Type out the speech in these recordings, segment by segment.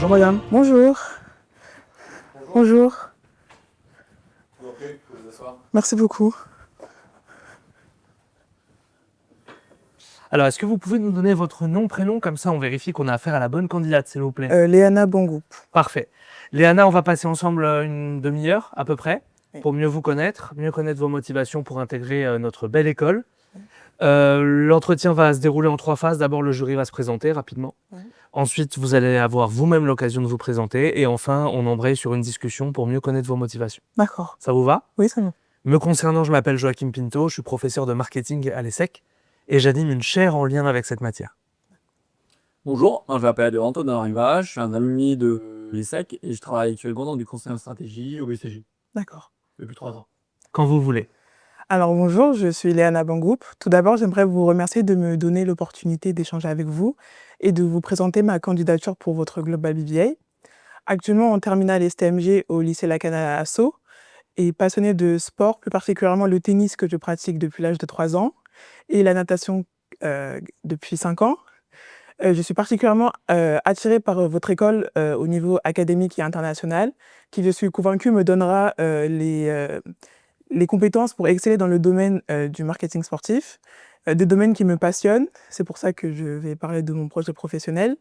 Bonjour madame. Bonjour. Bonjour. Je vous en prie, vous vous asseoir. Merci beaucoup. Alors, est-ce que vous pouvez nous donner votre nom, prénom, comme ça on vérifie qu'on a affaire à la bonne candidate, s'il vous plaît. Léana Bangoup. Parfait. Léana, on va passer ensemble une demi-heure à peu près Oui. pour mieux vous connaître, mieux connaître vos motivations pour intégrer notre belle école. L'entretien va se dérouler en 3 phases. D'abord, le jury va se présenter rapidement. Oui. Ensuite, vous allez avoir vous-même l'occasion de vous présenter. Et enfin, on embraye sur une discussion pour mieux connaître vos motivations. D'accord. Ça vous va? Oui, c'est bon. Me concernant, je m'appelle Joachim Pinto, je suis professeur de marketing à l'ESSEC et j'anime une chaire en lien avec cette matière. Bonjour, je m'appelle Antonin Rivage, je suis un alumni de l'ESSEC et je travaille actuellement dans du conseil en stratégie au BCG D'accord. depuis 3 ans. Quand vous voulez. Alors bonjour, je suis Léana Bangoup. Tout d'abord, j'aimerais vous remercier de me donner l'opportunité d'échanger avec vous et de vous présenter ma candidature pour votre Global BBA. Actuellement en terminale STMG au lycée Lacana à Sceaux et passionnée de sport, plus particulièrement le tennis que je pratique depuis l'âge de 3 ans et la natation depuis 5 ans. Je suis particulièrement attirée par votre école au niveau académique et international, qui, je suis convaincue, me donnera les compétences pour exceller dans le domaine du marketing sportif, des domaines qui me passionnent. C'est pour ça que je vais parler de mon projet professionnel.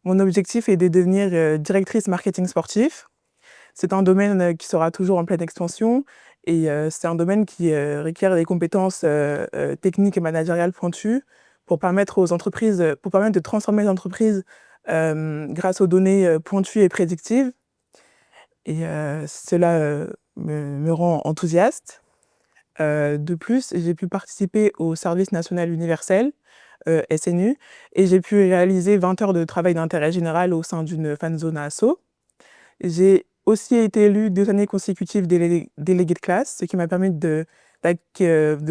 Mon objectif est de devenir directrice marketing sportif. C'est un domaine qui sera toujours en pleine expansion et c'est un domaine qui requiert des compétences techniques et managériales pointues pour permettre aux entreprises, pour permettre de transformer les entreprises grâce aux données pointues et prédictives. Et cela me rend enthousiaste. De plus, j'ai pu participer au service national universel, SNU, et j'ai pu réaliser 20 heures de travail d'intérêt général au sein d'une fan zone à Sceaux. J'ai aussi été élue 2 années consécutives déléguée de classe, ce qui m'a permis de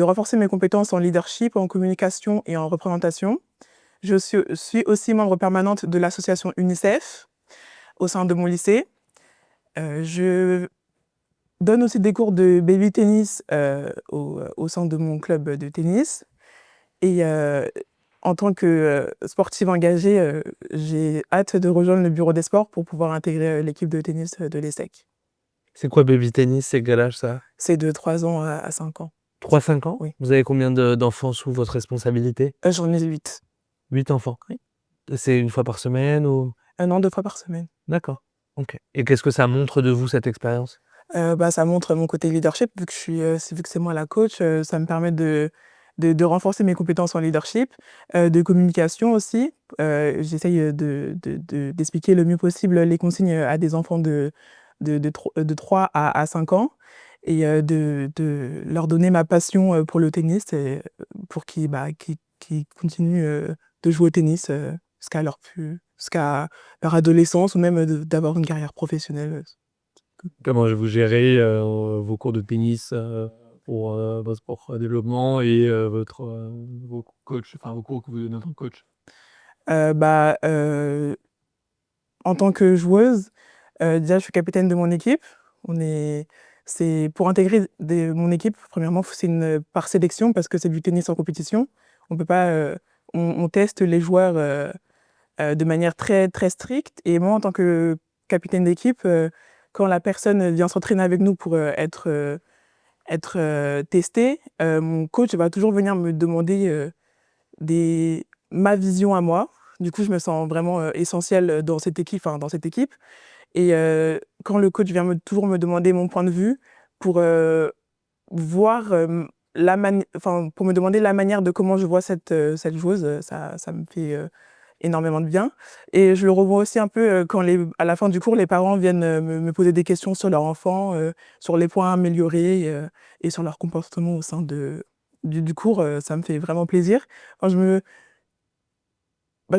renforcer mes compétences en leadership, en communication et en représentation. Je suis aussi membre permanente de l'association UNICEF au sein de mon lycée. Je donne aussi des cours de baby tennis au sein de mon club de tennis. Et en tant que sportive engagée, j'ai hâte de rejoindre le bureau des sports pour pouvoir intégrer l'équipe de tennis de l'ESSEC. C'est quoi baby tennis? C'est quel âge ça? C'est de 3 ans à 5 ans. 3-5 ans? Oui. Vous avez combien d'enfants sous votre responsabilité? J'en ai 8. 8 enfants? Oui. C'est une fois par semaine ou? Non, 2 fois par semaine. D'accord. Ok. Et qu'est-ce que ça montre de vous, cette expérience? Ça montre mon côté leadership, vu que c'est moi la coach, ça me permet de renforcer mes compétences en leadership, de communication aussi. J'essaye d'expliquer le mieux possible les consignes à des enfants de 3 à 5 ans et de leur donner ma passion pour le tennis et pour qu'ils continuent de jouer au tennis jusqu'à leur adolescence ou même d'avoir une carrière professionnelle. Comment vous gérez vos cours de tennis pour votre propre développement et vos coachs, enfin vos cours que vous donnez en tant que coach? En tant que joueuse, déjà je suis capitaine de mon équipe. C'est pour intégrer mon équipe, premièrement, c'est par sélection parce que c'est du tennis en compétition. On peut pas, on teste les joueurs de manière très, très stricte. Et moi, en tant que capitaine d'équipe, quand la personne vient s'entraîner avec nous pour être testée, mon coach va toujours venir me demander ma vision à moi. Du coup, je me sens vraiment essentielle dans cette équipe, Et quand le coach vient toujours me demander mon point de vue pour voir pour me demander la manière de comment je vois cette joueuse, ça me fait énormément de bien. Et je le revois aussi un peu quand à la fin du cours, les parents viennent me poser des questions sur leur enfant, sur les points à améliorer et sur leur comportement au sein du cours. Ça me fait vraiment plaisir. Enfin, je me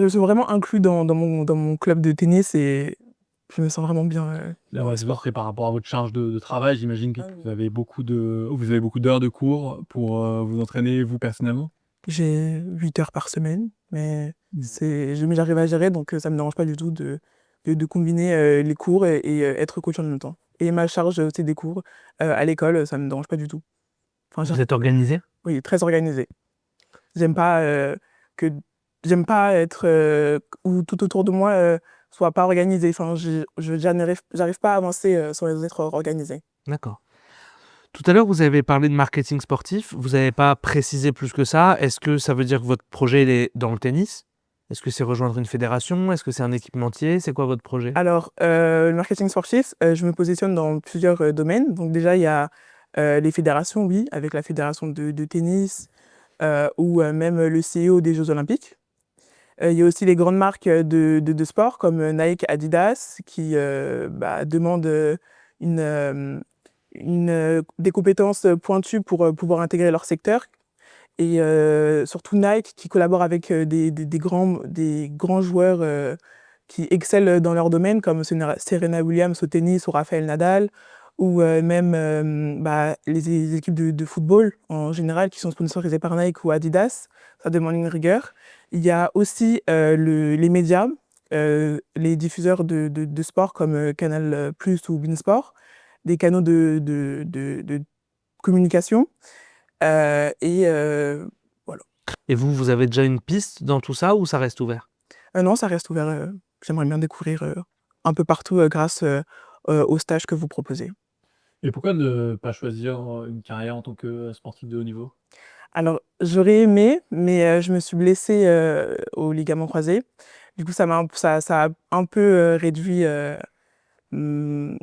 sens vraiment inclus dans mon club de tennis et je me sens vraiment bien. Là, ouais, c'est vrai, par rapport à votre charge de travail, j'imagine que Ah oui. vous avez beaucoup d'heures de cours pour vous entraîner vous personnellement? J'ai 8 heures par semaine, mais j'arrive à gérer, donc ça me dérange pas du tout de combiner les cours et être coach en même temps. Et ma charge, c'est des cours à l'école, ça me dérange pas du tout. Enfin, Vous êtes organisé? oui, très organisée. J'aime pas que j'aime pas être où tout autour de moi soient pas organisés. Enfin, j'arrive pas à avancer sans les être organisés. D'accord. Tout à l'heure, vous avez parlé de marketing sportif. Vous n'avez pas précisé plus que ça. Est-ce que ça veut dire que votre projet il est dans le tennis? Est-ce que c'est rejoindre une fédération? Est-ce que c'est un équipementier? C'est quoi votre projet? Alors, le marketing sportif, je me positionne dans plusieurs domaines. Donc déjà, il y a les fédérations, oui, avec la fédération de tennis ou même le CEO des Jeux Olympiques. Il y a aussi les grandes marques de sport comme Nike, Adidas qui demandent des compétences pointues pour pouvoir intégrer leur secteur. Et surtout Nike qui collabore avec des grands joueurs qui excellent dans leur domaine, comme Serena Williams au tennis ou Rafael Nadal, ou même les équipes de football en général qui sont sponsorisées par Nike ou Adidas. Ça demande une rigueur. Il y a aussi les médias, les diffuseurs de sport comme Canal Plus ou Beansport, des canaux de communication. Et voilà. Et vous avez déjà une piste dans tout ça ou ça reste ouvert? Non, ça reste ouvert. J'aimerais bien découvrir un peu partout grâce aux stages que vous proposez. Et pourquoi ne pas choisir une carrière en tant que sportif de haut niveau? Alors, j'aurais aimé, mais je me suis blessée au ligament croisé. Du coup, ça a un peu réduit mmh,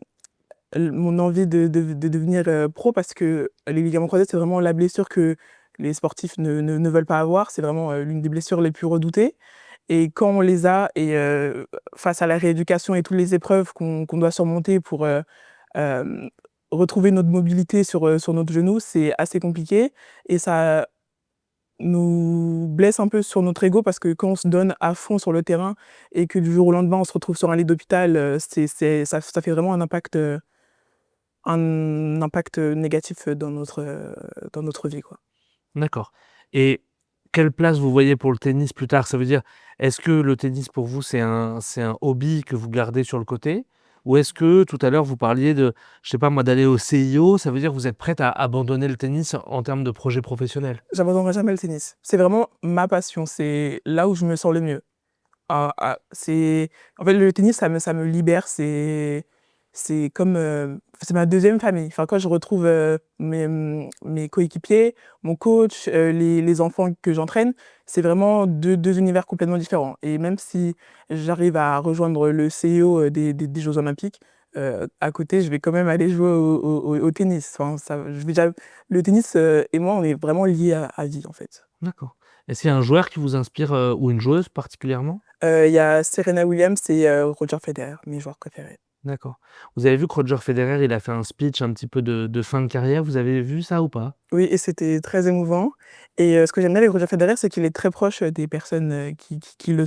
mon envie de devenir pro parce que les ligaments croisés, c'est vraiment la blessure que les sportifs ne veulent pas avoir. C'est vraiment l'une des blessures les plus redoutées. Et quand on les a et face à la rééducation et toutes les épreuves qu'on doit surmonter pour hem, retrouver notre mobilité sur notre genou, c'est assez compliqué et ça nous blesse un peu sur notre ego parce que quand on se donne à fond sur le terrain et que du jour au lendemain, on se retrouve sur un lit d'hôpital, ça fait vraiment un impact négatif dans notre vie, quoi. D'accord. Et quelle place vous voyez pour le tennis plus tard? Ça veut dire, est-ce que le tennis pour vous, c'est un hobby que vous gardez sur le côté? Ou est-ce que tout à l'heure vous parliez de, je sais pas moi, d'aller au CIO, ça veut dire que vous êtes prête à abandonner le tennis en termes de projet professionnel? J'abandonnerai jamais le tennis. C'est vraiment ma passion, c'est là où je me sens le mieux. C'est en fait, le tennis, ça me libère, c'est comme, c'est ma deuxième famille. Enfin, quand je retrouve, mes coéquipiers, mon coach, les enfants que j'entraîne, c'est vraiment deux univers complètement différents et même si j'arrive à rejoindre le CEO, des Jeux olympiques, à côté, je vais quand même aller jouer au tennis. Enfin, le tennis, et moi, on est vraiment liés à vie, en fait. D'accord. Est-ce qu'il y a un joueur qui vous inspire, ou une joueuse particulièrement? Il y a Serena Williams et Roger Federer, mes joueurs préférés. D'accord. Vous avez vu que Roger Federer, il a fait un speech un petit peu de fin de carrière, vous avez vu ça ou pas? Oui et c'était très émouvant et ce que j'aime bien avec Roger Federer, c'est qu'il est très proche, des personnes, qui le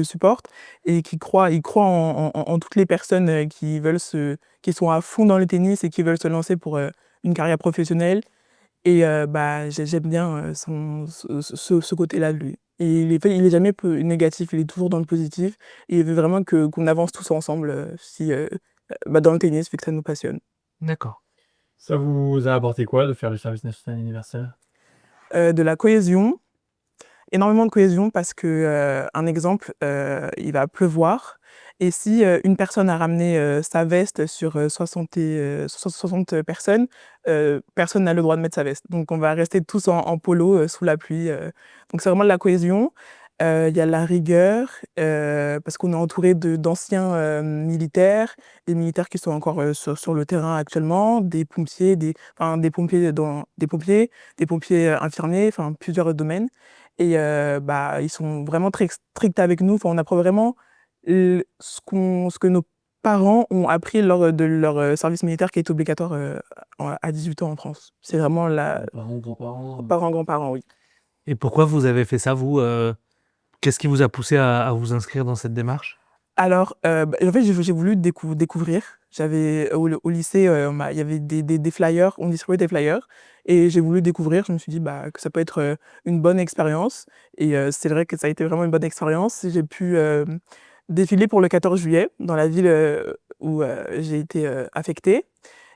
supportent et il croit en toutes les personnes, qui sont à fond dans le tennis et qui veulent se lancer pour, une carrière professionnelle et j'aime bien, ce côté-là de lui et il est jamais négatif, il est toujours dans le positif et il veut vraiment qu'on avance tous ensemble, dans le tennis vu que ça nous passionne. D'accord. Ça vous a apporté quoi de faire le service national universel? De la cohésion. Énormément de cohésion parce que, un exemple, il va pleuvoir et si, une personne a ramené, sa veste sur, 60 personnes, personne n'a le droit de mettre sa veste. Donc on va rester tous en polo, sous la pluie, donc c'est vraiment de la cohésion. Il y a la rigueur, parce qu'on est entouré d'anciens, militaires, des militaires qui sont encore, sur le terrain actuellement, des pompiers, des pompiers, infirmiers, enfin plusieurs domaines et ils sont vraiment très stricts avec nous. Enfin, on apprend vraiment ce que nos parents ont appris lors de leur, service militaire qui est obligatoire, à 18 ans en France. C'est vraiment la Parents, grands-parents? parents, grands-parents, oui. Et pourquoi vous avez fait ça vous, qu'est-ce qui vous a poussé à vous inscrire dans cette démarche? Alors, en fait, j'ai voulu découvrir. J'avais au lycée, il y avait des flyers, on distribuait des flyers et j'ai voulu découvrir. Je me suis dit, que ça peut être, une bonne expérience et c'est vrai que ça a été vraiment une bonne expérience. J'ai pu, défiler pour le 14 juillet dans la ville, où, j'ai été, affectée.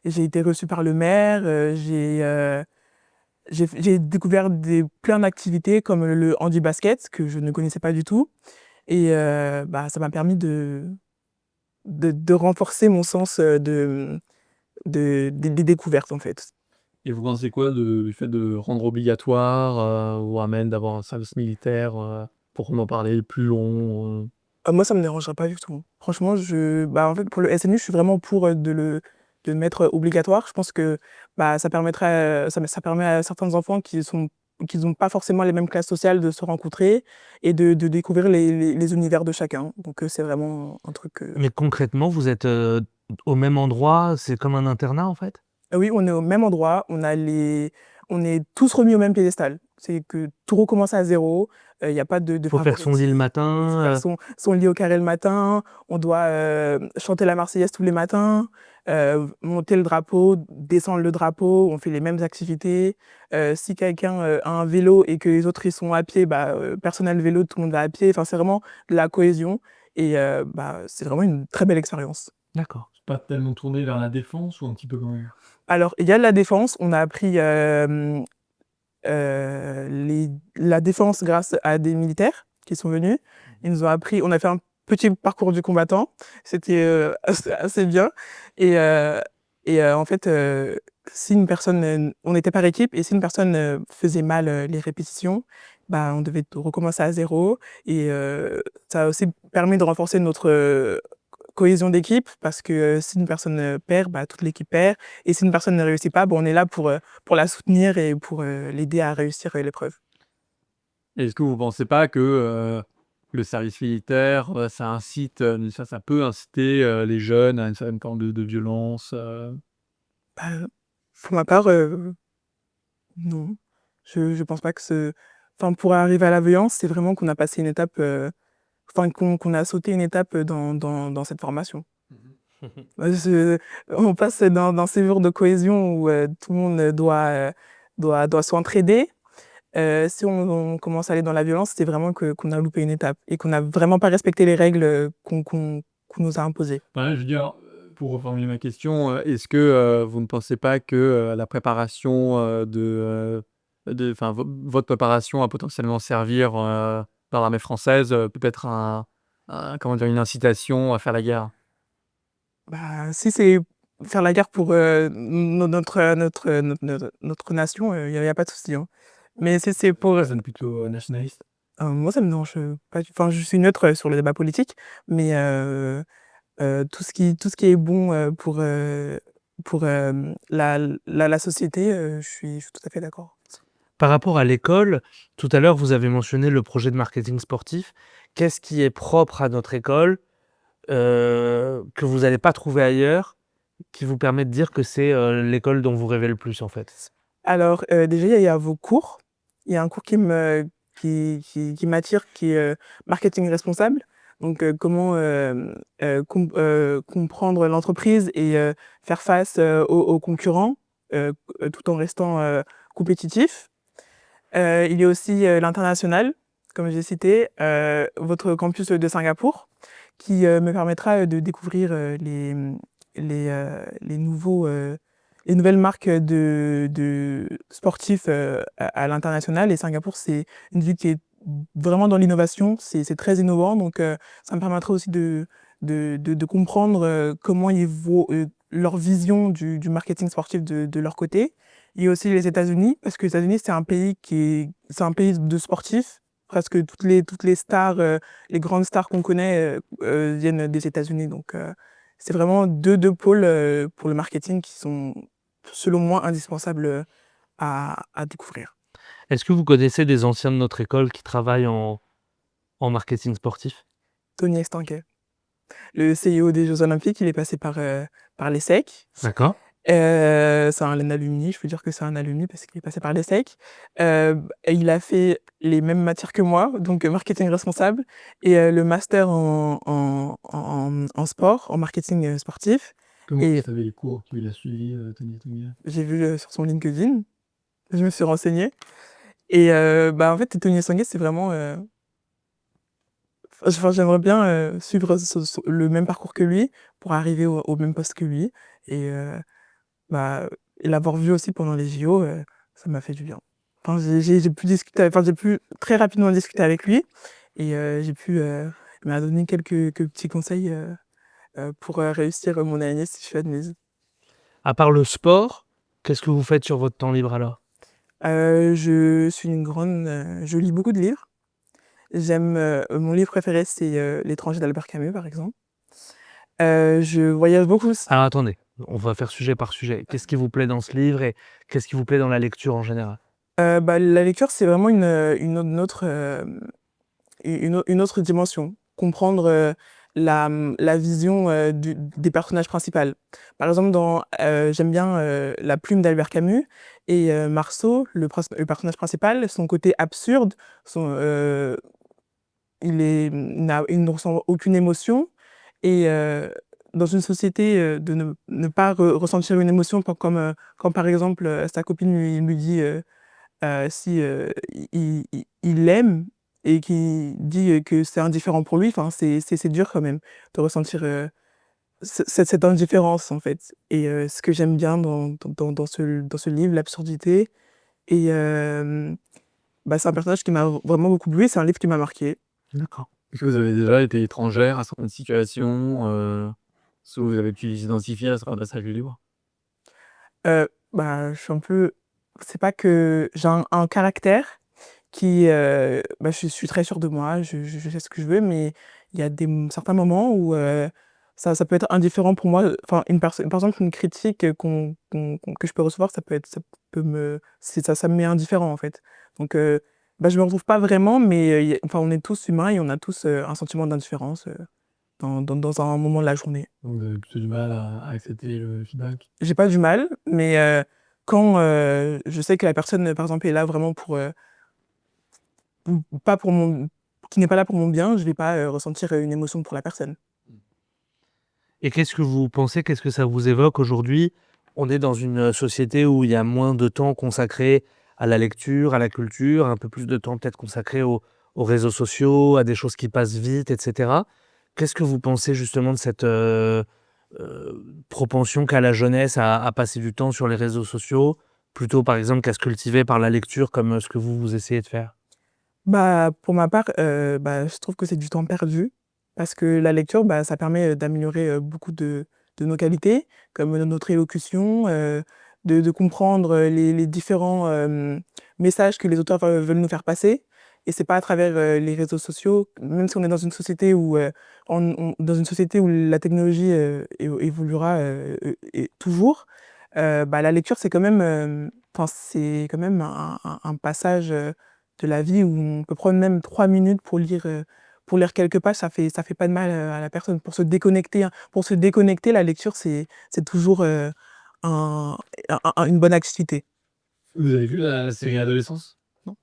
J'ai été reçue par le maire, j'ai découvert plein d'activités comme le handi-basket que je ne connaissais pas du tout et ça m'a permis de renforcer mon sens, des découvertes, en fait. Et vous pensez quoi du fait de rendre obligatoire, ou même d'avoir un service militaire, pour en parler plus long, Moi, ça me dérangerait pas du tout. Franchement, en fait, pour le SNU, je suis vraiment pour, de le mettre obligatoire. Je pense que, ça permettrait, ça permet à certains enfants qui ont pas forcément les mêmes classes sociales de se rencontrer et de découvrir les univers de chacun. Donc, c'est vraiment un truc, Mais concrètement, vous êtes, au même endroit? C'est comme un internat, en fait? Oui, on est au même endroit, on est tous remis au même piédestal. C'est que tout recommence à 0, il y a pas de Faut faire son lit le favoritisme. Il faut faire matin, son lit au carré le matin, on doit, chanter la Marseillaise tous les matins, monter le drapeau, descendre le drapeau, on fait les mêmes activités. Si quelqu'un, a un vélo et que les autres ils sont à pied, personne n'a le vélo, tout le monde va à pied. Enfin, c'est vraiment de la cohésion et c'est vraiment une très belle expérience. D'accord. c'est pas tellement tourné vers la défense ou un petit peu quand même? Alors, il y a de la défense, on a appris, la défense grâce à des militaires qui sont venus. Ils nous ont appris, on a fait un petit parcours du combattant, c'était assez bien. Et, en fait, si une personne, on était par équipe, et si une personne faisait mal les répétitions, on devait recommencer à 0. Et ça a aussi permis de renforcer notre cohésion d'équipe, parce que si une personne perd, toute l'équipe perd. Et si une personne ne réussit pas, on est là pour la soutenir et pour l'aider à réussir l'épreuve. Est-ce que vous pensez pas que, le service militaire, ça incite, ça peut inciter, les jeunes à une certaine forme de violence, Bah, pour ma part, non. Je pense pas que enfin, pour arriver à la violence, c'est vraiment qu'on a passé une étape, enfin qu'on a sauté une étape dans cette formation. Bah, on passe d'un séjour de cohésion où tout le monde doit s'entraider. Si on commence à aller dans la violence, c'est vraiment qu'on a loupé une étape et qu'on n'a vraiment pas respecté les règles qu'on nous a imposées. je veux dire, pour reformuler ma question, est-ce que, vous ne pensez pas que, la préparation, enfin, votre préparation à potentiellement servir, dans l'armée française, peut être comment dire? Une incitation à faire la guerre? Si c'est faire la guerre pour notre nation, il y a pas de souci, hein. Mais si c'est pour, Personne plutôt, nationaliste? moi ça me dérange pas enfin, je suis neutre sur le débat politique, mais tout ce qui est bon, pour la société, je suis tout à fait d'accord. Par rapport à l'école, tout à l'heure, vous avez mentionné le projet de marketing sportif. Qu'est-ce qui est propre à notre école, que vous allez pas trouver ailleurs, qui vous permet de dire que c'est, l'école dont vous rêvez le plus, en fait? Alors, déjà, il y a vos cours. Il y a un cours qui m'attire, qui est, marketing responsable. Donc, comment, comprendre l'entreprise et faire face, aux concurrents, tout en restant, compétitif. Il y a aussi, l'international, comme j'ai cité, votre campus de Singapour, qui, me permettra, de découvrir, les les nouvelles marques de sportifs, à l'international. Et Singapour, c'est une ville qui est vraiment dans l'innovation, c'est très innovant. Donc ça me permettra aussi de comprendre, comment ils voient, leur vision du marketing sportif de leur côté. Il y a aussi les États-Unis, parce que les États-Unis, c'est un pays de sportifs. Presque toutes les stars, les grandes stars qu'on connaît, viennent des États-Unis. Donc c'est vraiment deux pôles, pour le marketing, qui sont, selon moi, indispensables, à découvrir. Est-ce que vous connaissez des anciens de notre école qui travaillent en marketing sportif? Tony Estanquet, le CEO des Jeux olympiques, il est passé par l'ESSEC. D'accord. C'est un alumni, je peux dire que c'est un alumni parce qu'il est passé par l'ESSEC. Et il a fait les mêmes matières que moi, donc marketing responsable, et le master en sport, en marketing, sportif. Comment vous Et savez les cours qu'il a suivis, Tony Estanguet? j'ai vu, sur son LinkedIn, je me suis renseignée. Et en fait, Tony Estanguet, c'est vraiment, enfin, j'aimerais bien, suivre le même parcours que lui pour arriver au même poste que lui. Et bah, et l'avoir vu aussi pendant les JO, ça m'a fait du bien. Enfin, j'ai pu discuter, enfin, j'ai pu très rapidement discuter avec lui. et il m'a donné quelques petits conseils pour réussir mon année si je suis admise. À part le sport, qu'est-ce que vous faites sur votre temps libre alors? Je lis beaucoup de livres. Mon livre préféré, c'est L'étranger d'Albert Camus, par exemple. Je voyage beaucoup. Alors attendez, on va faire sujet par sujet. Qu'est-ce qui vous plaît dans ce livre et qu'est-ce qui vous plaît dans la lecture en général? La lecture, c'est vraiment une autre, une autre dimension. Comprendre la vision des personnages principaux. Par exemple, j'aime bien La Plume d'Albert Camus et Marceau, le personnage principal, son côté absurde, il ne ressent aucune émotion et dans une société, de ne pas ressentir une émotion quand par exemple, sa copine lui dit, si, il l'aime et qu'il dit, que c'est indifférent pour lui, enfin c'est dur quand même de ressentir, cette indifférence en fait et ce que j'aime bien dans ce livre, l'absurdité et c'est un personnage qui m'a vraiment beaucoup plu et c'est un livre qui m'a marqué. D'accord. Est-ce que vous avez déjà été étrangère à certaines situations, est-ce que vous avez pu les identifier à certains passages du livre? Je suis un peu c'est pas que j'ai un caractère je suis très sûre de moi, je sais ce que je veux, mais il y a certains moments où ça peut être indifférent pour moi, enfin par exemple une critique que je peux recevoir, ça peut me c'est ça me met indifférent en fait. Donc je me retrouve pas vraiment, mais on est tous humains et on a tous un sentiment d'indifférence dans un moment de la journée. Donc vous avez plutôt du mal à accepter le feedback? J'ai pas du mal, mais quand je sais que la personne, par exemple, est là vraiment pas pour mon qui n'est pas là pour mon bien, je vais pas ressentir une émotion pour la personne. Et qu'est-ce que vous pensez, qu'est-ce que ça vous évoque aujourd'hui? On est dans une société où il y a moins de temps consacré à la lecture, à la culture, un peu plus de temps peut-être consacré aux réseaux sociaux, à des choses qui passent vite, et cetera. Qu'est-ce que vous pensez justement de cette, propension qu'a la jeunesse à passer du temps sur les réseaux sociaux, plutôt par exemple qu'à se cultiver par la lecture comme, ce que vous essayez de faire? Pour ma part, je trouve que c'est du temps perdu parce que la lecture, ça permet, d'améliorer, beaucoup de nos qualités, comme, notre élocution, de comprendre, les différents, messages que les auteurs veulent nous faire passer et c'est pas à travers, les réseaux sociaux, même si on est dans une société où la technologie, évoluera, et toujours, la lecture c'est quand même, c'est quand même un passage, de la vie où on peut prendre même 3 minutes pour lire quelques pages, ça fait pas de mal, à la personne. Pour se déconnecter, la lecture, c'est toujours, un une bonne activité. Vous avez vu la série Adolescence? Non?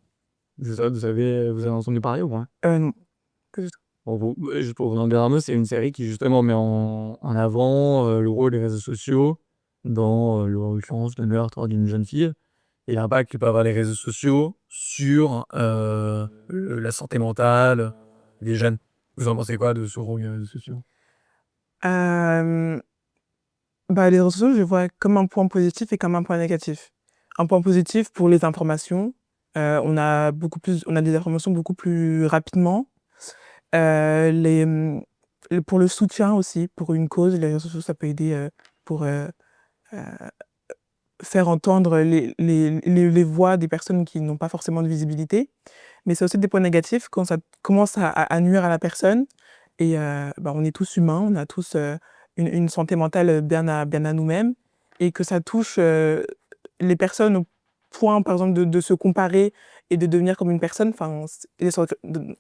Vous avez entendu parler ou pas? Non, pas du tout. En gros, juste pour vous en dire un mot, c'est une série qui justement met en avant, le rôle des réseaux sociaux dans, l'occurrence le meurtre d'une jeune fille et l'impact que peuvent avoir les réseaux sociaux sur, la santé mentale des jeunes. Vous en pensez quoi de ce rôle des réseaux sociaux? Hem, les réseaux sociaux, je les vois comme un point positif et comme un point négatif. Un point positif pour les informations, on a des informations beaucoup plus rapidement. Les, pour le soutien aussi, pour une cause, les réseaux sociaux, ça peut aider, pour, heu, faire entendre les voix des personnes qui n'ont pas forcément de visibilité. Mais c'est aussi des points négatifs quand ça commence à nuire à la personne et on est tous humains, on a tous, une santé mentale, bien à nous-mêmes et que ça touche, les personnes au point, par exemple, de se comparer et de devenir comme une personne. Enfin,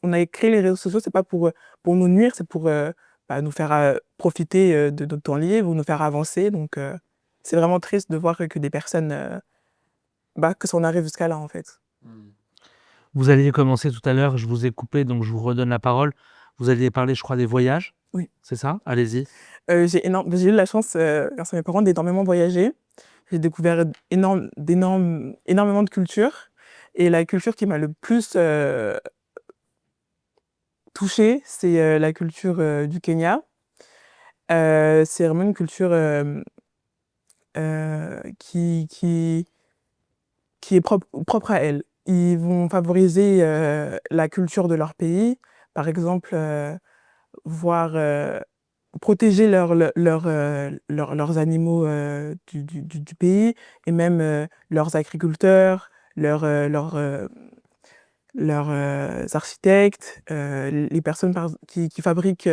on a créé les réseaux sociaux, c'est pas pour nous nuire, c'est pour, nous faire, profiter, de notre temps libre ou nous faire avancer donc c'est vraiment triste de voir que des personnes, que ça en arrive jusqu'à là, en fait. Vous alliez commencer tout à l'heure, je vous ai coupé, donc je vous redonne la parole. Vous alliez parler, je crois, des voyages, Oui. c'est ça? Allez-y. J'ai eu la chance, grâce à mes parents, d'énormément voyager. J'ai découvert énormément de cultures et la culture qui m'a le plus, touchée, c'est, la culture, du Kenya. C'est vraiment une culture, qui est propre à elle. Ils vont favoriser, la culture de leur pays, par exemple, voir, protéger leurs animaux du pays et même leurs agriculteurs, leurs architectes, les personnes qui fabriquent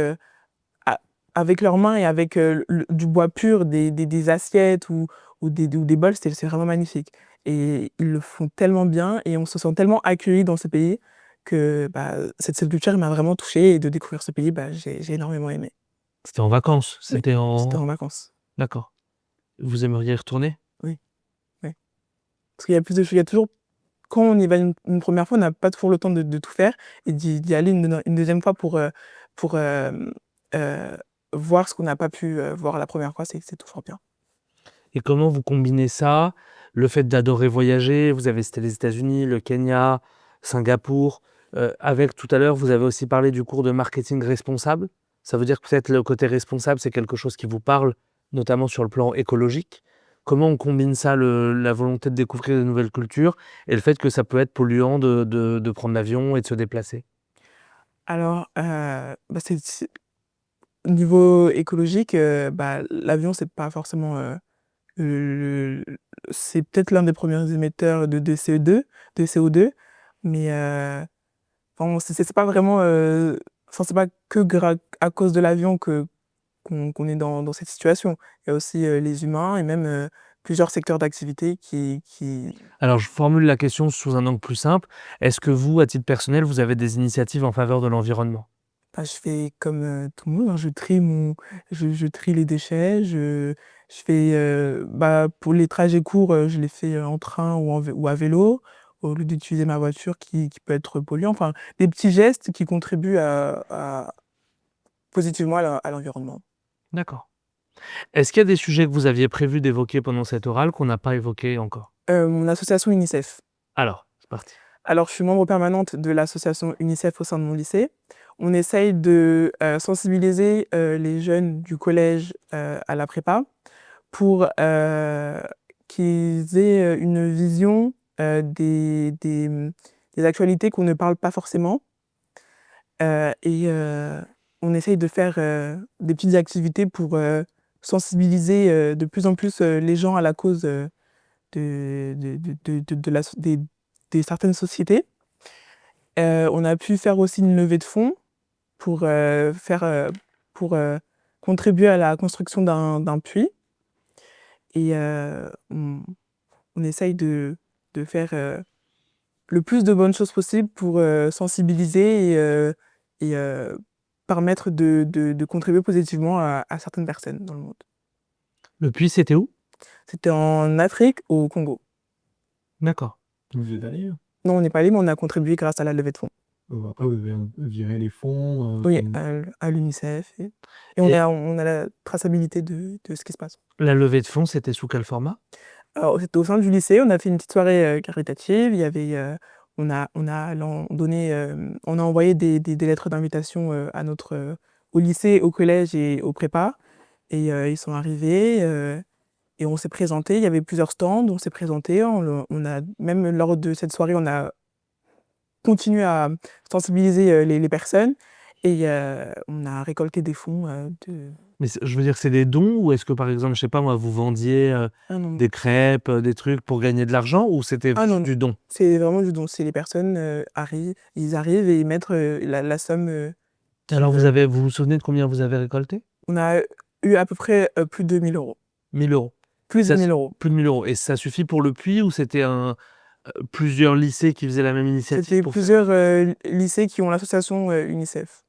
avec leurs mains et avec du bois pur des assiettes ou des bols, c'est vraiment magnifique. Et ils le font tellement bien et on se sent tellement accueilli dans ce pays que bah, cette culture m'a vraiment touchée et de découvrir ce pays, bah, j'ai énormément aimé. C'était en vacances? Oui, C'était c'était en en vacances. D'accord. Vous aimeriez y retourner? Oui, oui. Parce qu'il y a plus de choses, il y a toujours, quand on y va une première fois, on n'a pas toujours le temps de tout faire et d'y aller une deuxième fois pour euh, voir ce qu'on n'a pas pu voir la première fois, c'est toujours bien. Et comment vous combinez ça, le fait d'adorer voyager, vous avez cité les États-Unis, le Kenya, Singapour, avec tout à l'heure, vous avez aussi parlé du cours de marketing responsable. Ça veut dire que peut-être le côté responsable, c'est quelque chose qui vous parle, notamment sur le plan écologique. Comment on combine ça, la volonté de découvrir de nouvelles cultures et le fait que ça peut être polluant de prendre l'avion et de se déplacer? Alors, bah, niveau écologique, bah, l'avion, c'est pas forcément, le c'est peut-être l'un des premiers émetteurs de CO2, mais enfin, c'est pas vraiment, enfin, c'est pas que à cause de l'avion qu'on est dans cette situation. Il y a aussi, les humains et même, plusieurs secteurs d'activité qui Alors, je formule la question sous un angle plus simple. Est-ce que vous, à titre personnel, vous avez des initiatives en faveur de l'environnement? bah, je fais comme, tout le monde, hein, je trie les déchets, je fais, bah, pour les trajets courts, je les fais, en train ou à vélo, au lieu d'utiliser ma voiture qui peut être polluant. Enfin, des petits gestes qui contribuent positivement à l'environnement. D'accord. Est-ce qu'il y a des sujets que vous aviez prévu d'évoquer pendant cet oral qu'on n'a pas évoqués encore? Mon association UNICEF. Alors, c'est parti. Alors, je suis membre permanente de l'association UNICEF au sein de mon lycée. On essaye de, sensibiliser, les jeunes du collège, à la prépa pour, qu'ils aient, une vision, des actualités qu'on ne parle pas forcément. On essaye de faire, des petites activités pour, sensibiliser, de plus en plus, les gens à la cause, de la so des certaines sociétés. On a pu faire aussi une levée de fonds pour, pour, contribuer à la construction d'un puits et on essaye de faire, le plus de bonnes choses possibles pour, sensibiliser et permettre de contribuer positivement à certaines personnes dans le monde. Le puits, c'était où? C'était en Afrique, au Congo. D'accord. Vous êtes allé? Non, on n'est pas allés, mais on a contribué grâce à la levée de fonds. Après vous avez viré les fonds, Oui, mmh. à l'UNICEF et Et on a la traçabilité de ce qui se passe. la levée de fonds, c'était sous quel format? Alors, c'était au sein du lycée, on a fait une petite soirée, caritative. Il y avait, on a envoyé des lettres d'invitation, au lycée, au collège et aux prépas et ils sont arrivés, et on s'est présentés. Il y avait plusieurs stands, on s'est présentés. On a même lors de cette soirée, on a continué à sensibiliser, les personnes et on a récolté des fonds, Mais je veux dire, c'est des dons ou est-ce que, par exemple, je sais pas moi, vous vendiez, ah non, des crêpes, des trucs pour gagner de l'argent ou c'était ah non, non, du don? c'est vraiment du don. C'est les personnes, ils arrivent et ils mettent, la somme, qu'ils Alors veulent. vous vous souvenez de combien vous avez récolté? On a eu à peu près, plus de 1 000 €. 1 000 €. Plus de Ça 1 s 000 €. Plus de 1 000 € et ça suffit pour le puits ou c'était plusieurs lycées qui faisaient la même initiative C'était pour faire? plusieurs, lycées qui ont l'association, UNICEF.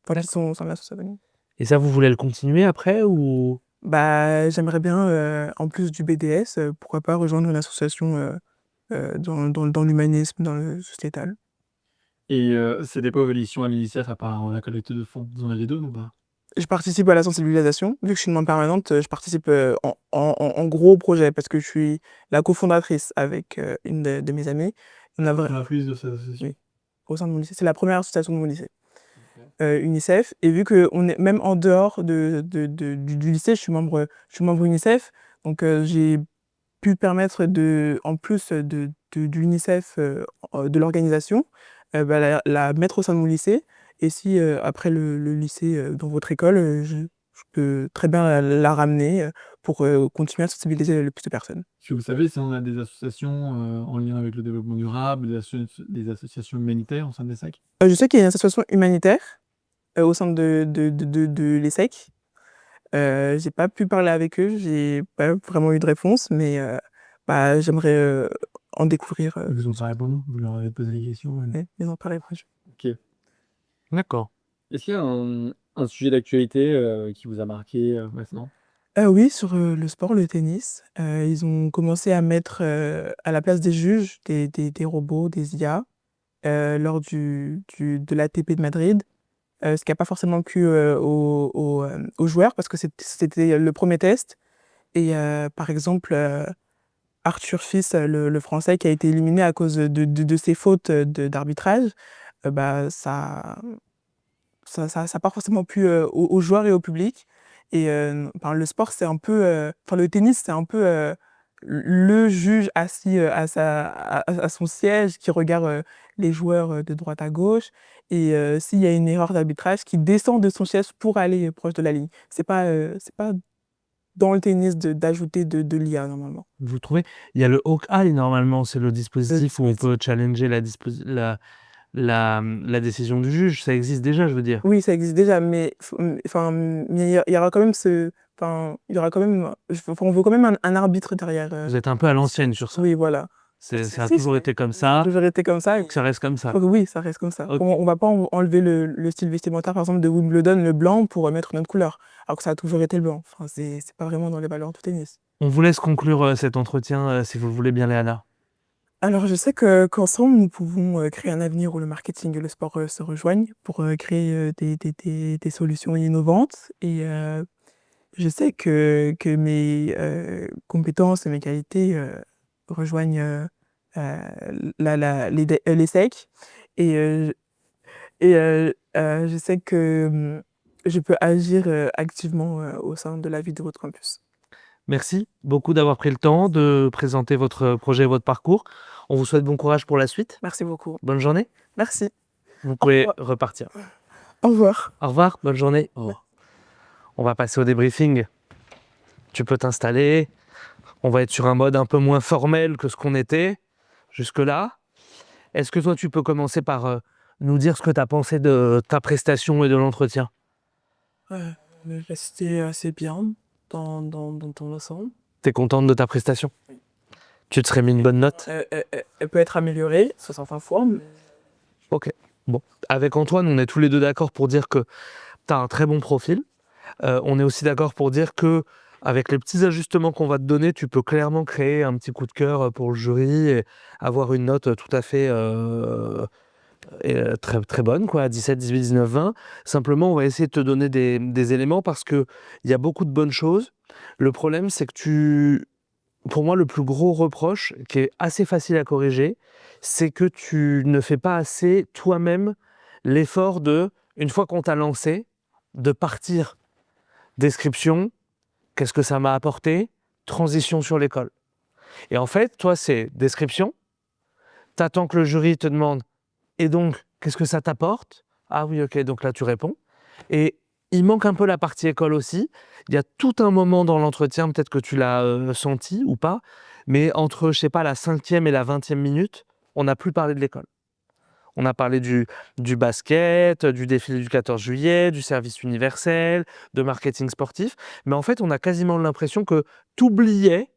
Enfin, qui D'accord. sont au sein de l'association. Et ça, vous voulez le continuer après ou? Bah, j'aimerais bien, en plus du BDS, pourquoi pas rejoindre une association, dans l'humanisme, dans le sociétal. Et c'était quoi vos missions à l'UNICEF à part la collecte de fonds? Vous en avez d'autres ou pas? Je participe à la sensibilisation. Vu que je suis une membre permanente, je participe, en gros projet parce que je suis la cofondatrice avec, une de mes amies. On a vrai Fondatrice de cette association? Oui, au sein de mon lycée. C'est la première association de mon lycée, OK. UNICEF. Et vu qu'on est même en dehors du lycée, je suis membre UNICEF. Donc j'ai pu permettre en plus, de l'UNICEF, de l'organisation, bah, la mettre au sein de mon lycée Et si après le lycée, dans votre école, je peux très bien la ramener pour continuer à sensibiliser le plus de personnes. Est-ce que vous savez si on a des associations en lien avec le développement durable, des associations humanitaires au sein de l'ESSEC? Je sais qu'il y a une association humanitaire au sein de l'ESSEC. J'ai pas pu parler avec eux, j'ai pas vraiment eu de réponse, mais j'aimerais en découvrir. Ils vous ont pas répondu? Vous leur avez posé des questions? Ouais, ils ont pas répondu. Ok. D'accord. Est-ce qu'il y a un sujet d'actualité qui vous a marqué maintenant? Oui, sur le sport, le tennis, ils ont commencé à mettre à la place des juges des robots, des IA, lors de l'ATP de Madrid. Ce qui a pas forcément plu aux joueurs parce que c'était le premier test. Et par exemple, Arthur Fils, le Français qui a été éliminé à cause de ses fautes d'arbitrage, ça a pas forcément plu aux joueurs et au public. Et le sport, c'est un peu, le tennis, c'est un peu le juge assis à son siège qui regarde les joueurs de droite à gauche. Et s'il y a une erreur d'arbitrage, qui descend de son siège pour aller proche de la ligne. C'est pas dans le tennis d'ajouter de l'IA normalement. Vous trouvez? Il y a le Hawkeye normalement, c'est le dispositif où on peut challenger la décision du juge. Ça existe déjà, je veux dire. Oui, ça existe déjà, mais il y aura quand même il y aura quand même, on veut quand même un arbitre derrière. Vous êtes un peu à l'ancienne sur ça. Oui, voilà. Ça a toujours été comme ça, Toujours été comme ça. que ça reste comme ça. Oui, ça reste comme ça. Ok. On va pas enlever le style vestimentaire, par exemple, de Wimbledon, le blanc, pour mettre une autre couleur, alors que ça a toujours été le blanc. Enfin, c'est pas vraiment dans les valeurs du tennis. On vous laisse conclure cet entretien si vous le voulez bien, Léana. Alors, je sais qu'ensemble, nous pouvons créer un avenir où le marketing et le sport se rejoignent pour créer des solutions innovantes. Et je sais que mes compétences et mes qualités rejoignent l'ESSEC. Et, je sais que je peux agir activement au sein de la vie de votre campus. Merci beaucoup d'avoir pris le temps de présenter votre projet et votre parcours. On vous souhaite bon courage pour la suite. Merci beaucoup. Bonne journée. Merci. Vous pouvez repartir. Au revoir. Au revoir, bonne journée. On va passer au débriefing. Tu peux t'installer. On va être sur un mode un peu moins formel que ce qu'on était jusque-là. Est-ce que toi, tu peux commencer par nous dire ce que tu as pensé de ta prestation et de l'entretien? C'était assez bien dans l'ensemble. T'es contente de ta prestation? Oui. Tu te serais mis une bonne note? Elle peut être améliorée sur certaines fois, mais... Ok. Bon. Avec Antoine, on est tous les deux d'accord pour dire que tu as un très bon profil. On est aussi d'accord pour dire que avec les petits ajustements qu'on va te donner, tu peux clairement créer un petit coup de cœur pour le jury et avoir une note tout à fait très, très bonne, quoi, 17, 18, 19, 20. Simplement, on va essayer de te donner des éléments parce qu'il y a beaucoup de bonnes choses. Le problème, c'est que pour moi, le plus gros reproche, qui est assez facile à corriger, c'est que tu ne fais pas assez toi-même l'effort une fois qu'on t'a lancé, de partir. Description, qu'est-ce que ça m'a apporté? Transition sur l'école. Et en fait, toi, c'est description. T'attends que le jury te demande, et donc, qu'est-ce que ça t'apporte? Ah oui, ok, donc là, tu réponds. Et il manque un peu la partie école aussi. Il y a tout un moment dans l'entretien, peut-être que tu l'as senti ou pas, mais entre, je sais pas, la 5e et la 20e minute, on n'a plus parlé de l'école. On a parlé du basket, du défilé du 14 juillet, du service universel, de marketing sportif. Mais en fait, on a quasiment l'impression que tu oubliais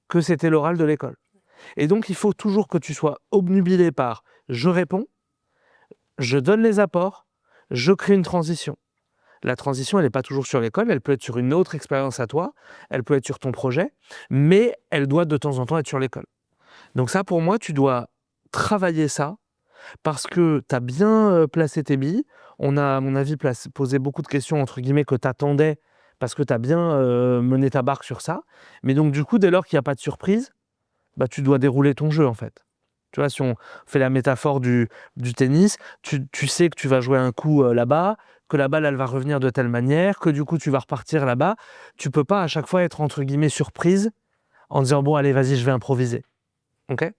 que c'était l'oral de l'école. Et donc, il faut toujours que tu sois obnubilé par « je réponds », « je donne les apports », « je crée une transition ». La transition, elle n'est pas toujours sur l'école, elle peut être sur une autre expérience à toi, elle peut être sur ton projet, mais elle doit de temps en temps être sur l'école. Donc ça, pour moi, tu dois travailler ça, parce que tu as bien placé tes billes. On a, à mon avis, posé beaucoup de questions, entre guillemets, que tu attendais, parce que tu as bien mené ta barque sur ça. Mais donc, du coup, dès lors qu'il n'y a pas de surprise, tu dois dérouler ton jeu, en fait. Tu vois, si on fait la métaphore du tennis, tu sais que tu vas jouer un coup là-bas, que la balle, elle va revenir de telle manière, que du coup, tu vas repartir là-bas. Tu peux pas, à chaque fois, être, entre guillemets, surprise en disant « Bon, allez, vas-y, je vais improviser. » Ok ?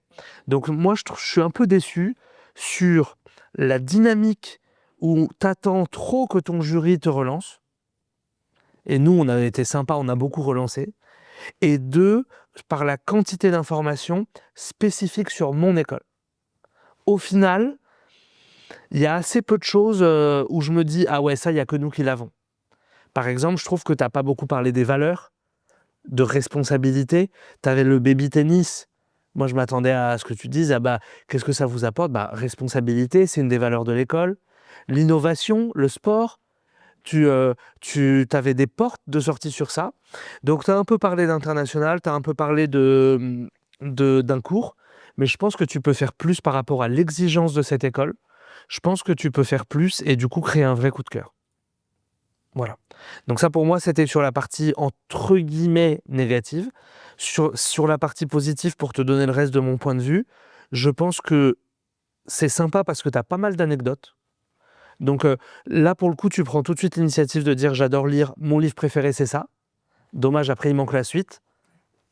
Donc, moi, je suis un peu déçu sur la dynamique où t'attends trop que ton jury te relance. Et nous, on a été sympa, on a beaucoup relancé. Et 2, par la quantité d'informations spécifiques sur mon école. Au final, il y a assez peu de choses où je me dis « Ah ouais, ça, il n'y a que nous qui l'avons ». Par exemple, je trouve que tu n'as pas beaucoup parlé des valeurs, de responsabilité. Tu avais le baby tennis. Moi, je m'attendais à ce que tu dises « Ah bah, qu'est-ce que ça vous apporte ?» Bah, responsabilité, c'est une des valeurs de l'école. L'innovation, le sport, tu avais des portes de sortie sur ça. Donc, tu as un peu parlé d'international, tu as un peu parlé d'un cours, mais je pense que tu peux faire plus par rapport à l'exigence de cette école. Je pense que tu peux faire plus et du coup créer un vrai coup de cœur. Voilà. Donc ça, pour moi, c'était sur la partie entre guillemets négative. Sur la partie positive, pour te donner le reste de mon point de vue, je pense que c'est sympa parce que tu as pas mal d'anecdotes. Donc là, pour le coup, tu prends tout de suite l'initiative de dire « J'adore lire, mon livre préféré, c'est ça ». Dommage, après, il manque la suite.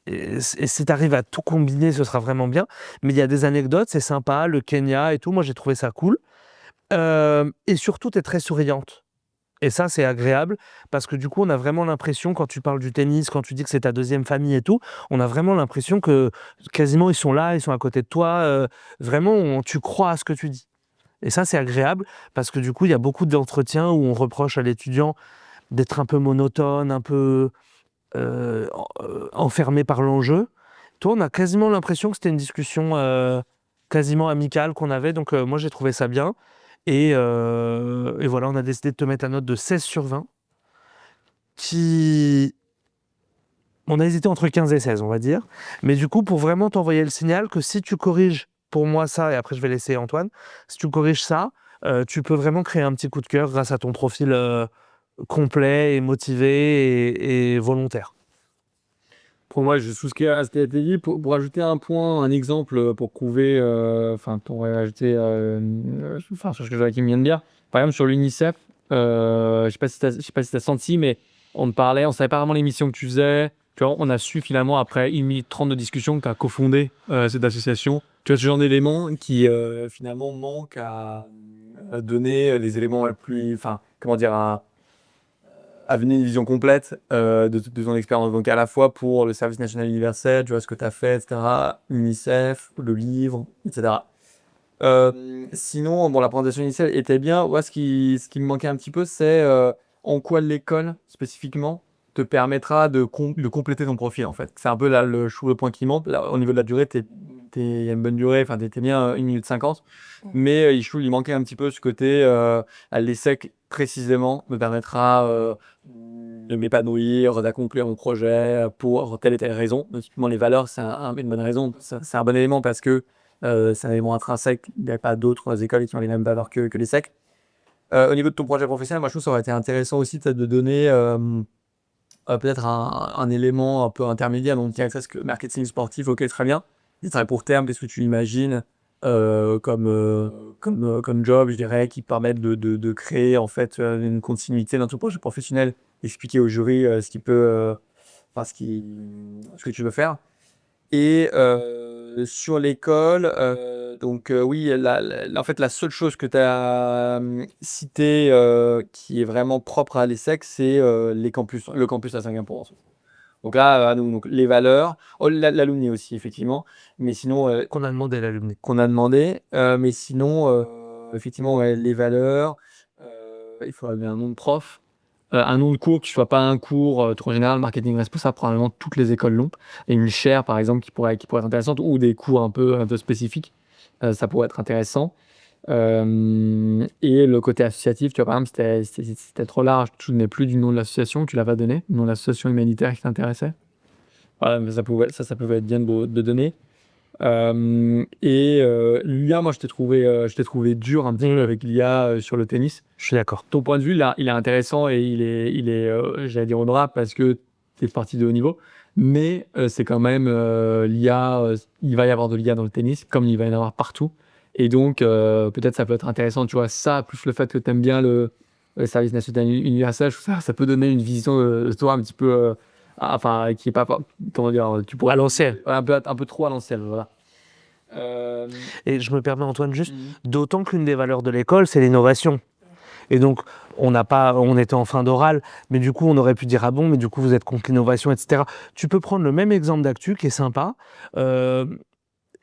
Et si tu arrives à tout combiner, ce sera vraiment bien. Mais il y a des anecdotes, c'est sympa, le Kenya et tout. Moi, j'ai trouvé ça cool. Et surtout, tu es très souriante. Et ça, c'est agréable parce que du coup, on a vraiment l'impression, quand tu parles du tennis, quand tu dis que c'est ta deuxième famille et tout, on a vraiment l'impression que quasiment ils sont là, ils sont à côté de toi. Vraiment, tu crois à ce que tu dis. Et ça, c'est agréable parce que du coup, il y a beaucoup d'entretiens où on reproche à l'étudiant d'être un peu monotone, un peu enfermé par l'enjeu. Toi, on a quasiment l'impression que c'était une discussion quasiment amicale qu'on avait. Donc, moi, j'ai trouvé ça bien. Et voilà, on a décidé de te mettre la note de 16 sur 20. On a hésité entre 15 et 16, on va dire. Mais du coup, pour vraiment t'envoyer le signal que si tu corriges pour moi ça, et après je vais laisser Antoine, si tu corriges ça, tu peux vraiment créer un petit coup de cœur grâce à ton profil complet et motivé et volontaire. Pour moi, je souscris à ce qui a été dit. Pour ajouter un point, un exemple pour prouver, enfin, t'aurais ajouté, enfin, sur ce que Joachim vient de dire. Par exemple, sur l'UNICEF, je sais pas si t'as senti, mais on te parlait, on savait pas vraiment l'émission que tu faisais. Tu vois, on a su finalement, après 1 minute 30 de discussion, que tu as cofondé cette association. Tu vois, ce genre d'éléments qui finalement manquent à donner les éléments les plus, enfin, comment dire, à venir une vision complète de ton expérience. Donc à la fois pour le service national universel, tu vois ce que tu as fait, etc., UNICEF, le livre, etc. Sinon, bon, la présentation initiale était bien. Moi, ce qui me manquait un petit peu, c'est en quoi l'école, spécifiquement, te permettra de compléter ton profil, en fait. C'est un peu là, le point qui manque. Là, au niveau de la durée, il y a une bonne durée, enfin, t'es bien 1 minute 50. Mais il manquait un petit peu ce côté, à l'ESSEC, précisément, me permettra de m'épanouir, d'accomplir mon projet pour telle et telle raison. Typiquement, les valeurs, c'est une bonne raison. C'est un bon élément parce que c'est un élément intrinsèque. Il n'y a pas d'autres écoles qui ont les mêmes valeurs que l'ESSEC. Au niveau de ton projet professionnel, moi, je trouve que ça aurait été intéressant aussi de donner peut-être un élément un peu intermédiaire, donc directrice marketing sportif, ok, très bien. Des très court terme, qu'est-ce que tu imagines comme job, je dirais, qui permettent de créer en fait une continuité dans ton projet professionnel, expliquer au jury enfin, ce que tu veux faire. Et sur l'école, donc oui, en fait, la seule chose que tu as citée qui est vraiment propre à l'ESSEC, c'est le campus à Singapour. Donc là, donc, les valeurs, l'alumni aussi, effectivement, mais sinon, Qu'on a demandé à l'alumni. qu'on a demandé, mais sinon, effectivement, ouais, les valeurs, il faudrait bien un nom de prof. Un nom de cours qui soit pas un cours trop général, marketing responsable, probablement toutes les écoles l'ont. Et une chaire, par exemple, qui pourrait être intéressante, ou des cours un peu spécifiques, ça pourrait être intéressant. Et le côté associatif, tu vois, par exemple, c'était trop large, tu ne souvenais plus du nom de l'association, tu l'as pas donné, le nom de l'association humanitaire qui t'intéressait. Voilà, mais ça pouvait être bien de donner. L'IA, moi, je t'ai trouvé dur un petit peu avec l'IA sur le tennis. Je suis d'accord. Ton point de vue, là, il est intéressant et il est j'allais dire honorable parce que tu es parti de haut niveau. Mais c'est quand même l'IA, il va y avoir de l'IA dans le tennis, comme il va y en avoir partout. Et donc, peut-être ça peut être intéressant, tu vois, ça, plus le fait que tu aimes bien le service national universel, ça peut donner une vision de toi un petit peu, enfin, qui est pas, comment dire, tu pourrais À l'ancienne. un peu trop à l'ancienne, voilà. Et je me permets, Antoine, juste, d'autant qu'une des valeurs de l'école, c'est l'innovation. Et donc, on était en fin d'oral, mais du coup, on aurait pu dire ah bon, mais du coup, vous êtes contre l'innovation, etc. Tu peux prendre le même exemple d'actu qui est sympa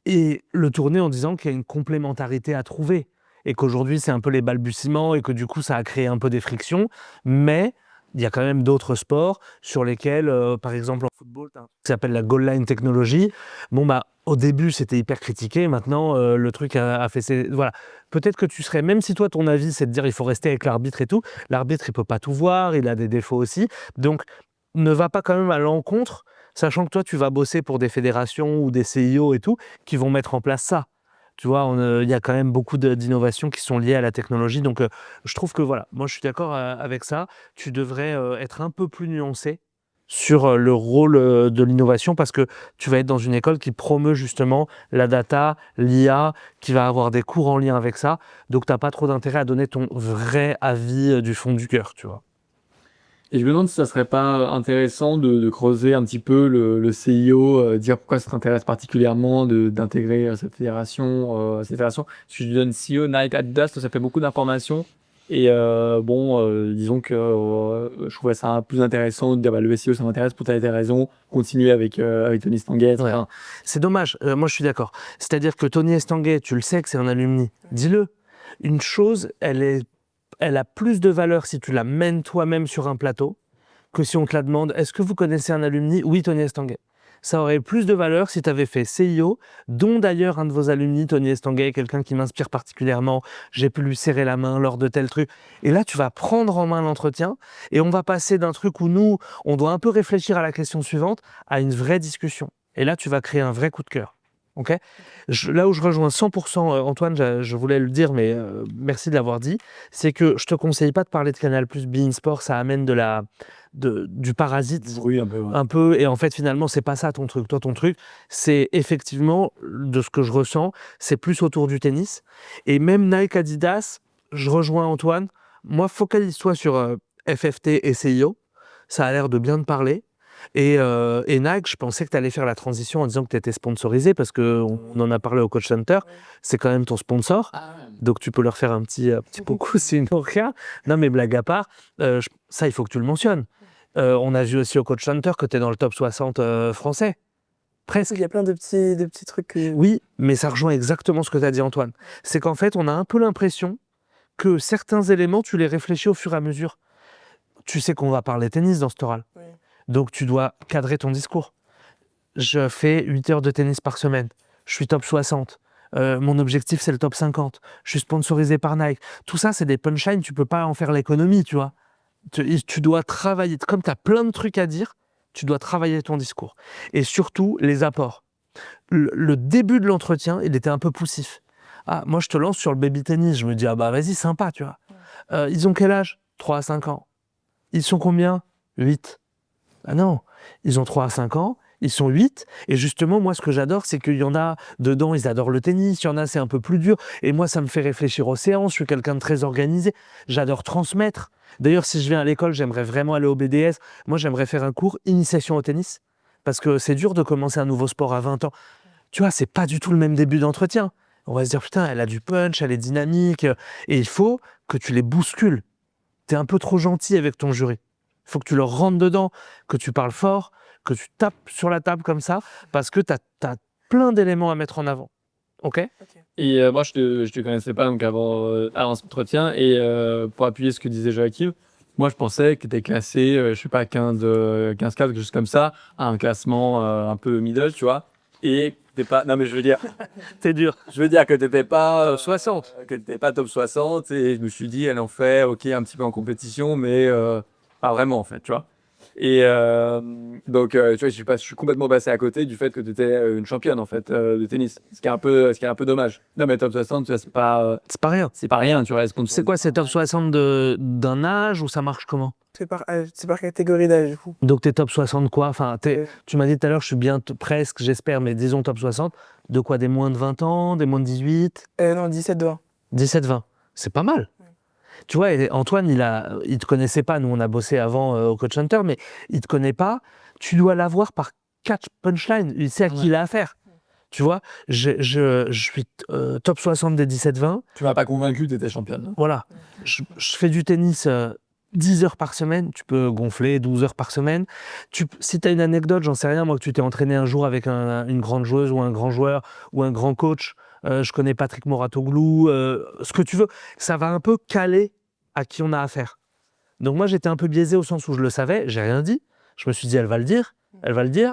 et le tourner en disant qu'il y a une complémentarité à trouver et qu'aujourd'hui, c'est un peu les balbutiements et que du coup, ça a créé un peu des frictions, mais il y a quand même d'autres sports sur lesquels, par exemple en football, tu as un truc qui s'appelle la goal line technology. Bon, bah, au début, c'était hyper critiqué. Maintenant, le truc a fait ses... Voilà. Peut-être que tu serais, même si toi, ton avis, c'est de dire il faut rester avec l'arbitre et tout, l'arbitre, il peut pas tout voir, il a des défauts aussi. Donc, ne va pas quand même à l'encontre, sachant que toi, tu vas bosser pour des fédérations ou des CIO et tout, qui vont mettre en place ça. Tu vois, il y a quand même beaucoup d'innovations qui sont liées à la technologie. Donc, je trouve que voilà, moi, je suis d'accord avec ça. Tu devrais être un peu plus nuancé sur le rôle de l'innovation parce que tu vas être dans une école qui promeut justement la data, l'IA, qui va avoir des cours en lien avec ça. Donc, tu n'as pas trop d'intérêt à donner ton vrai avis du fond du cœur, tu vois. Et je me demande si ça serait pas intéressant de creuser un petit peu le CIO, dire pourquoi ça t'intéresse particulièrement d'intégrer cette fédération, Parce que je lui donne CEO, Nike, Adidas, ça fait beaucoup d'informations. Et disons que je trouvais ça plus intéressant de dire bah, le SEO ça m'intéresse pour telle et telle raison, continuer avec Tony Stanguet. Ouais. C'est dommage, moi je suis d'accord. C'est-à-dire que Tony Estanguet, tu le sais que c'est un alumni, dis-le. Une chose, elle a plus de valeur si tu la mènes toi-même sur un plateau que si on te la demande. Est-ce que vous connaissez un alumni? Oui, Tony Estanguet. Ça aurait plus de valeur si tu avais fait CIO, dont d'ailleurs un de vos alumni, Tony Estanguet, quelqu'un qui m'inspire particulièrement. J'ai pu lui serrer la main lors de tel truc. Et là, tu vas prendre en main l'entretien et on va passer d'un truc où nous, on doit un peu réfléchir à la question suivante à une vraie discussion. Et là, tu vas créer un vrai coup de cœur. Okay, là où je rejoins 100% Antoine, je voulais le dire, mais merci de l'avoir dit, c'est que je te conseille pas de parler de Canal+, beIN Sport, ça amène du parasite, Oui, un peu. Ouais. un peu, et en fait finalement c'est pas ça ton truc. Toi ton truc, c'est effectivement, de ce que je ressens, c'est plus autour du tennis, et même Nike, Adidas, je rejoins Antoine, moi focalise-toi sur FFT et CIO, ça a l'air de bien te parler. Et Nike, je pensais que tu allais faire la transition en disant que tu étais sponsorisé parce qu'on en a parlé au Coach Center. C'est quand même ton sponsor. Donc tu peux leur faire un petit coucou, c'est une rien. Non, mais blague à part, ça, il faut que tu le mentionnes. On a vu aussi au Coach Center que tu es dans le top 60 français. Presque. Il y a plein de petits trucs. Oui, mais ça rejoint exactement ce que tu as dit, Antoine. C'est qu'en fait, on a un peu l'impression que certains éléments, tu les réfléchis au fur et à mesure. Tu sais qu'on va parler tennis dans cet oral. Oui. Donc, tu dois cadrer ton discours. Je fais 8 heures de tennis par semaine. Je suis top 60. Mon objectif, c'est le top 50. Je suis sponsorisé par Nike. Tout ça, c'est des punchlines. Tu ne peux pas en faire l'économie, tu vois. Tu dois travailler. Comme tu as plein de trucs à dire, tu dois travailler ton discours. Et surtout, les apports. Le début de l'entretien, il était un peu poussif. Ah, moi, je te lance sur le baby tennis. Je me dis, ah bah vas-y, sympa, tu vois. Ils ont quel âge? 3 à 5 ans. Ils sont combien? 8. Ah non, ils ont 3 à 5 ans, ils sont 8. Et justement, moi, ce que j'adore, c'est qu'il y en a dedans, ils adorent le tennis. Il y en a, c'est un peu plus dur. Et moi, ça me fait réfléchir aux séances. Je suis quelqu'un de très organisé. J'adore transmettre. D'ailleurs, si je viens à l'école, j'aimerais vraiment aller au BDS. Moi, j'aimerais faire un cours initiation au tennis. Parce que c'est dur de commencer un nouveau sport à 20 ans. Tu vois, c'est pas du tout le même début d'entretien. On va se dire, putain, elle a du punch, elle est dynamique. Et il faut que tu les bouscules. T'es un peu trop gentil avec ton jury. Il faut que tu leur rentres dedans, que tu parles fort, que tu tapes sur la table comme ça, parce que tu as plein d'éléments à mettre en avant. OK? Et moi, je te connaissais pas donc avant cet entretien. Et pour appuyer ce que disait Joachim, moi, je pensais que tu étais classé, je sais pas, 15 4 quelque chose comme ça, à un classement un peu middle, tu vois. Et t'es pas... Non, mais je veux dire... T'es dur. Je veux dire que t'étais pas... Top 60. Que t'étais pas top 60. Et je me suis dit, elle en fait, OK, un petit peu en compétition, mais pas vraiment, en fait, tu vois. Et donc, tu vois, je suis complètement passé à côté du fait que tu étais une championne, en fait, de tennis. Ce qui est un peu dommage. Non, mais top 60, tu vois, C'est pas rien. c'est pas rien, tu vois. C'est quoi, c'est top 60 d'un âge ou ça marche comment? C'est par catégorie d'âge, du coup. Donc t'es top 60 quoi? Enfin, tu m'as dit tout à l'heure, je suis bien presque, j'espère, mais disons top 60. De quoi? Des moins de 20 ans? Des moins de 18? Non, 17-20. 17-20. C'est pas mal. Tu vois, Antoine, il te connaissait pas. Nous, on a bossé avant au Coach Center, mais il te connaît pas. Tu dois l'avoir par 4 punchlines. Il sait à qui il a affaire. Tu vois, je suis top 60 des 17-20. Tu m'as pas convaincu, tu étais championne. Voilà, je fais du tennis 10 heures par semaine, tu peux gonfler 12 heures par semaine. Si tu as une anecdote, j'en sais rien, moi, que tu t'es entraîné un jour avec une grande joueuse ou un grand joueur ou un grand coach, je connais Patrick Moratoglou, ce que tu veux, ça va un peu caler à qui on a affaire. Donc moi, j'étais un peu biaisé au sens où je le savais, j'ai rien dit. Je me suis dit, elle va le dire.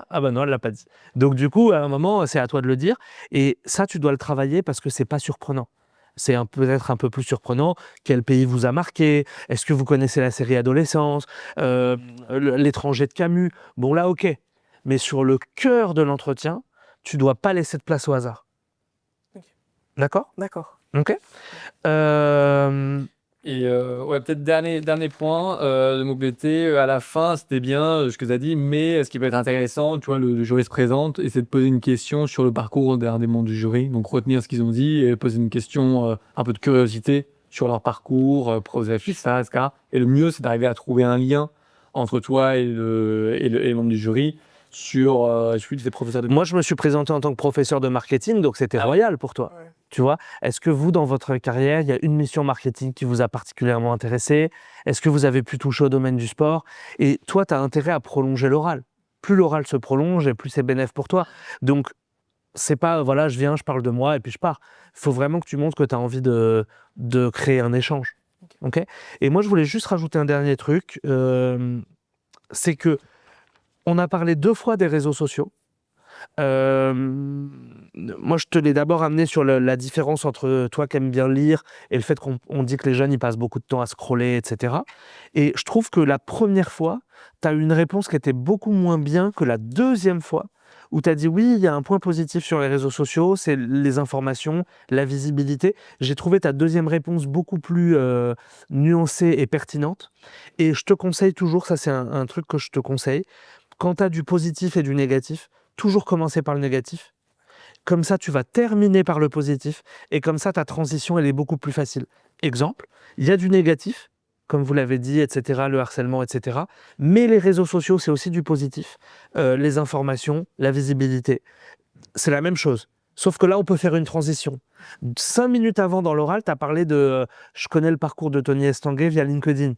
Ah ben non, elle l'a pas dit. Donc du coup, à un moment, c'est à toi de le dire. Et ça, tu dois le travailler parce que c'est pas surprenant. C'est peut-être un peu plus surprenant. Quel pays vous a marqué? Est-ce que vous connaissez la série Adolescence? L'étranger de Camus? Bon là, ok. Mais sur le cœur de l'entretien, tu dois pas laisser de place au hasard. Ok. D'accord? D'accord. Ok. Et ouais, peut-être dernier point de mobilité, à la fin, c'était bien ce que tu as dit, mais ce qui peut être intéressant, tu vois, le jury se présente et c'est de poser une question sur le parcours d'un des membres du jury. Donc retenir ce qu'ils ont dit et poser une question un peu de curiosité sur leur parcours, projet, ça, etc. Et le mieux, c'est d'arriver à trouver un lien entre toi et les membres du jury sur, je suis des professeurs de... Moi, je me suis présenté en tant que professeur de marketing, donc c'était royal pour toi. Ouais. Tu vois, est-ce que vous, dans votre carrière, il y a une mission marketing qui vous a particulièrement intéressé? Est-ce que vous avez pu toucher au domaine du sport? Et toi, tu as intérêt à prolonger l'oral. Plus l'oral se prolonge et plus c'est bénéfique pour toi. Donc, c'est pas, voilà, je viens, je parle de moi et puis je pars. Il faut vraiment que tu montres que tu as envie de créer un échange. Okay. Et moi, je voulais juste rajouter un dernier truc. C'est que on a parlé 2 fois des réseaux sociaux. Moi, je te l'ai d'abord amené sur la différence entre toi qui aimes bien lire et le fait qu'on dit que les jeunes, ils passent beaucoup de temps à scroller, etc. Et je trouve que la première fois, tu as eu une réponse qui était beaucoup moins bien que la deuxième fois, où tu as dit oui, il y a un point positif sur les réseaux sociaux, c'est les informations, la visibilité. J'ai trouvé ta deuxième réponse beaucoup plus nuancée et pertinente. Et je te conseille toujours, ça c'est un truc que je te conseille, quand tu as du positif et du négatif, toujours commencer par le négatif. Comme ça, tu vas terminer par le positif. Et comme ça, ta transition, elle est beaucoup plus facile. Exemple, il y a du négatif, comme vous l'avez dit, etc., le harcèlement, etc. Mais les réseaux sociaux, c'est aussi du positif. Les informations, la visibilité. C'est la même chose. Sauf que là, on peut faire une transition. 5 minutes avant, dans l'oral, tu as parlé de je connais le parcours de Tony Estanguet via LinkedIn.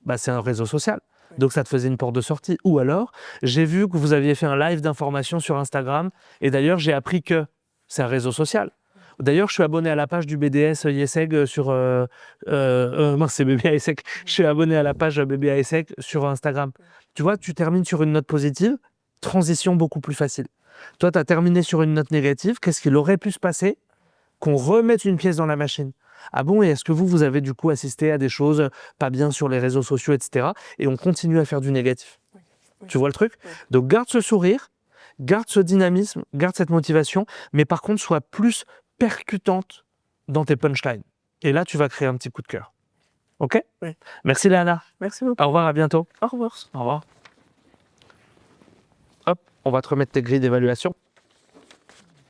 Bah, c'est un réseau social. Donc ça te faisait une porte de sortie. Ou alors, j'ai vu que vous aviez fait un live d'information sur Instagram. Et d'ailleurs, j'ai appris que c'est un réseau social. D'ailleurs, je suis abonné à la page du BDS IESEG sur... mince, c'est Bébé IESEG. Je suis abonné à la page Bébé IESEG sur Instagram. Tu vois, tu termines sur une note positive, transition beaucoup plus facile. Toi, tu as terminé sur une note négative. Qu'est-ce qu'il aurait pu se passer qu'on remette une pièce dans la machine? Ah bon, et est-ce que vous avez du coup assisté à des choses pas bien sur les réseaux sociaux, etc. Et on continue à faire du négatif. Tu vois le truc? Donc garde ce sourire, garde ce dynamisme, garde cette motivation, mais par contre, sois plus percutante dans tes punchlines. Et là, tu vas créer un petit coup de cœur. Ok? Oui. Merci Léana. Merci beaucoup. Au revoir, à bientôt. Au revoir. Au revoir. Hop, on va te remettre tes grilles d'évaluation.